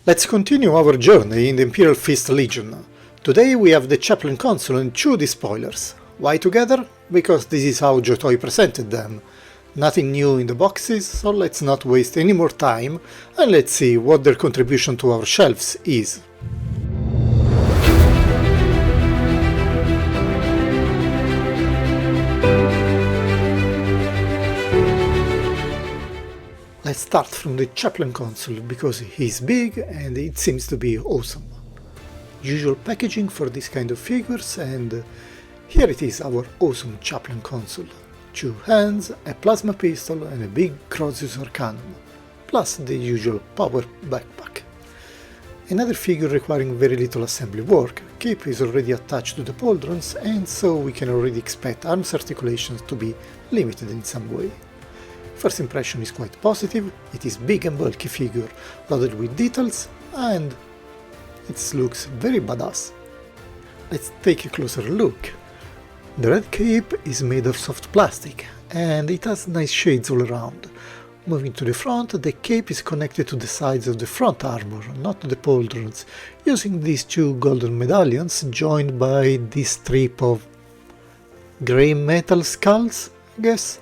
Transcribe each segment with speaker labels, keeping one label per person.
Speaker 1: Let's continue our journey in the Imperial Fist Legion. Today we have the Chaplain Consul and 2 Despoilers. Why together? Because this is how Joytoy presented them. Nothing new in the boxes, so let's not waste any more time and let's see what their contribution to our shelves is. Let's start from the Chaplain Consul because he's big and it seems to be awesome. Usual packaging for this kind of figures, and here it is, our awesome Chaplain Consul. 2 hands, a plasma pistol and a big Crozius Arcanum, plus the usual power backpack. Another figure requiring very little assembly work. Cape is already attached to the pauldrons, and so we can already expect arms articulations to be limited in some way. First impression is quite positive. It is big and bulky figure, loaded with details, and it looks very badass. Let's take a closer look. The red cape is made of soft plastic, and it has nice shades all around. Moving to the front, the cape is connected to the sides of the front armor, not to the pauldrons, using these 2 golden medallions joined by this strip of grey metal skulls, I guess.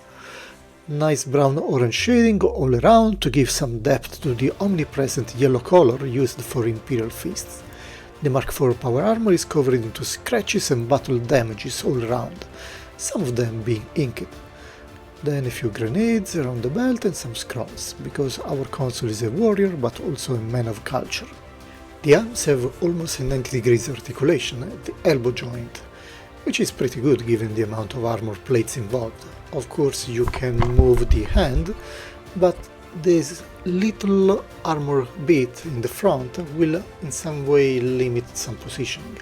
Speaker 1: Nice brown orange shading all around to give some depth to the omnipresent yellow color used for Imperial Fists. The Mark IV power armor is covered into scratches and battle damages all around, some of them being inked. Then a few grenades around the belt and some scrolls, because our consul is a warrior but also a man of culture. The arms have almost a 90 degrees articulation at the elbow joint, which is pretty good given the amount of armor plates involved. Of course you can move the hand, but this little armor bit in the front will in some way limit some positioning.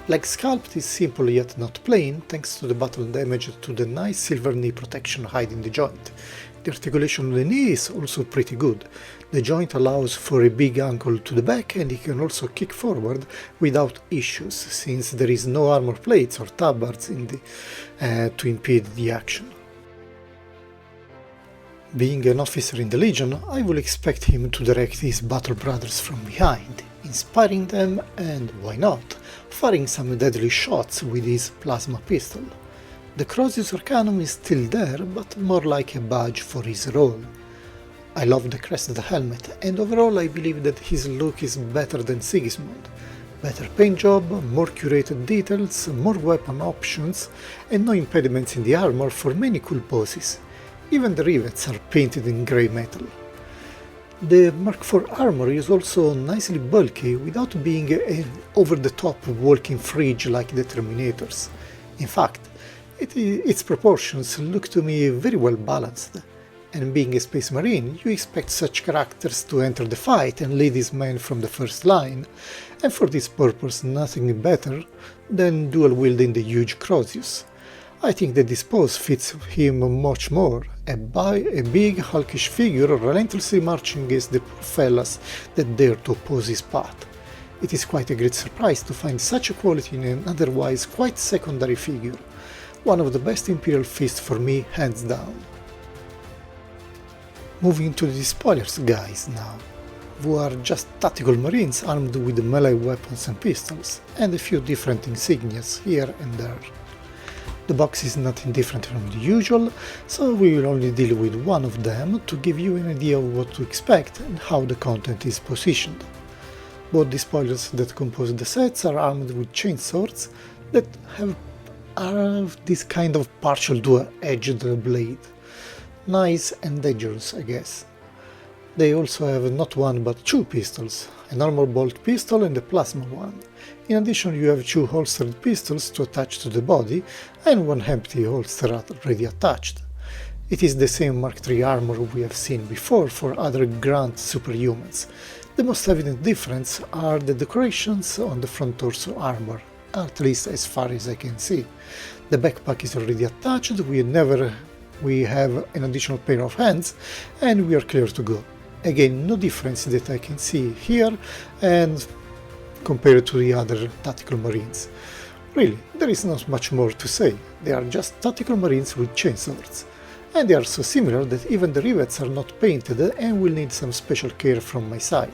Speaker 1: Leg sculpt is simple yet not plain, thanks to the battle damage to the nice silver knee protection hiding the joint. The articulation of the knee is also pretty good. The joint allows for a big angle to the back, and it can also kick forward without issues, since there is no armor plates or tabards to impede the action. Being an officer in the Legion, I will expect him to direct his battle brothers from behind, inspiring them and, why not, firing some deadly shots with his plasma pistol. The Crozius Arcanum is still there, but more like a badge for his role. I love the crested helmet, and overall I believe that his look is better than Sigismund. Better paint job, more curated details, more weapon options, and no impediments in the armor for many cool poses. Even the rivets are painted in grey metal. The Mark IV armor is also nicely bulky without being an over-the-top walking fridge like the Terminators. In fact, its proportions look to me very well balanced, and being a space marine, you expect such characters to enter the fight and lead his men from the first line, and for this purpose nothing better than dual-wielding the huge Crozius. I think that this pose fits him much more, a big hulkish figure relentlessly marching against the poor fellas that dare to oppose his path. It is quite a great surprise to find such a quality in an otherwise quite secondary figure. One of the best Imperial Fists for me, hands down. Moving to the Despoilers guys now, who are just tactical marines armed with melee weapons and pistols, and a few different insignias here and there. The box is nothing different from the usual, so we will only deal with one of them to give you an idea of what to expect and how the content is positioned. Both Despoilers that compose the sets are armed with chainswords that have this kind of partial dual-edged blade. Nice and dangerous, I guess. They also have not one but 2 pistols, an armor bolt pistol and a plasma one. In addition you have 2 holstered pistols to attach to the body and 1 empty holster already attached. It is the same Mark III armor we have seen before for other Grand Superhumans. The most evident difference are the decorations on the front torso armor, at least as far as I can see. The backpack is already attached, we have an additional pair of hands, and we are clear to go. Again, no difference that I can see here and compared to the other tactical marines. Really, there is not much more to say, they are just tactical marines with chainswords. And they are so similar that even the rivets are not painted and will need some special care from my side.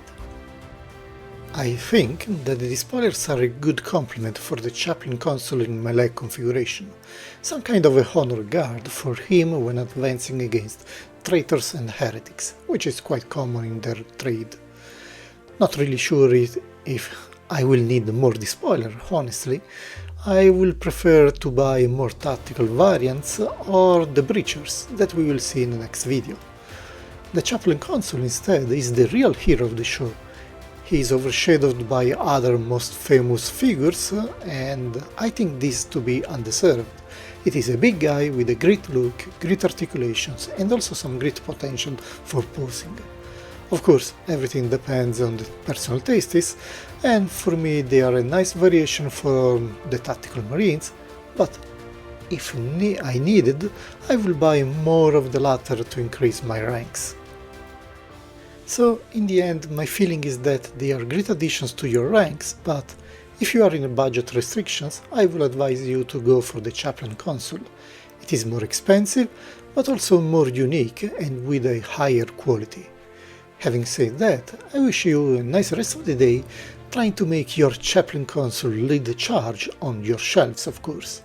Speaker 1: I think that the despoilers are a good complement for the Chaplain Consul in melee configuration, some kind of a honor guard for him when advancing against traitors and heretics, which is quite common in their trade. Not really sure if I will need more despoiler, honestly. I will prefer to buy more tactical variants or the breachers that we will see in the next video. The Chaplain Consul instead is the real hero of the show. He is overshadowed by other most famous figures, and I think this to be undeserved. It is a big guy with a great look, great articulations, and also some great potential for posing. Of course, everything depends on the personal tastes, and for me they are a nice variation from the tactical marines, but if I needed, I will buy more of the latter to increase my ranks. So in the end, my feeling is that they are great additions to your ranks, but if you are in budget restrictions, I will advise you to go for the Chaplain Consul. It is more expensive, but also more unique and with a higher quality. Having said that, I wish you a nice rest of the day, trying to make your Chaplain Consul lead the charge on your shelves, of course.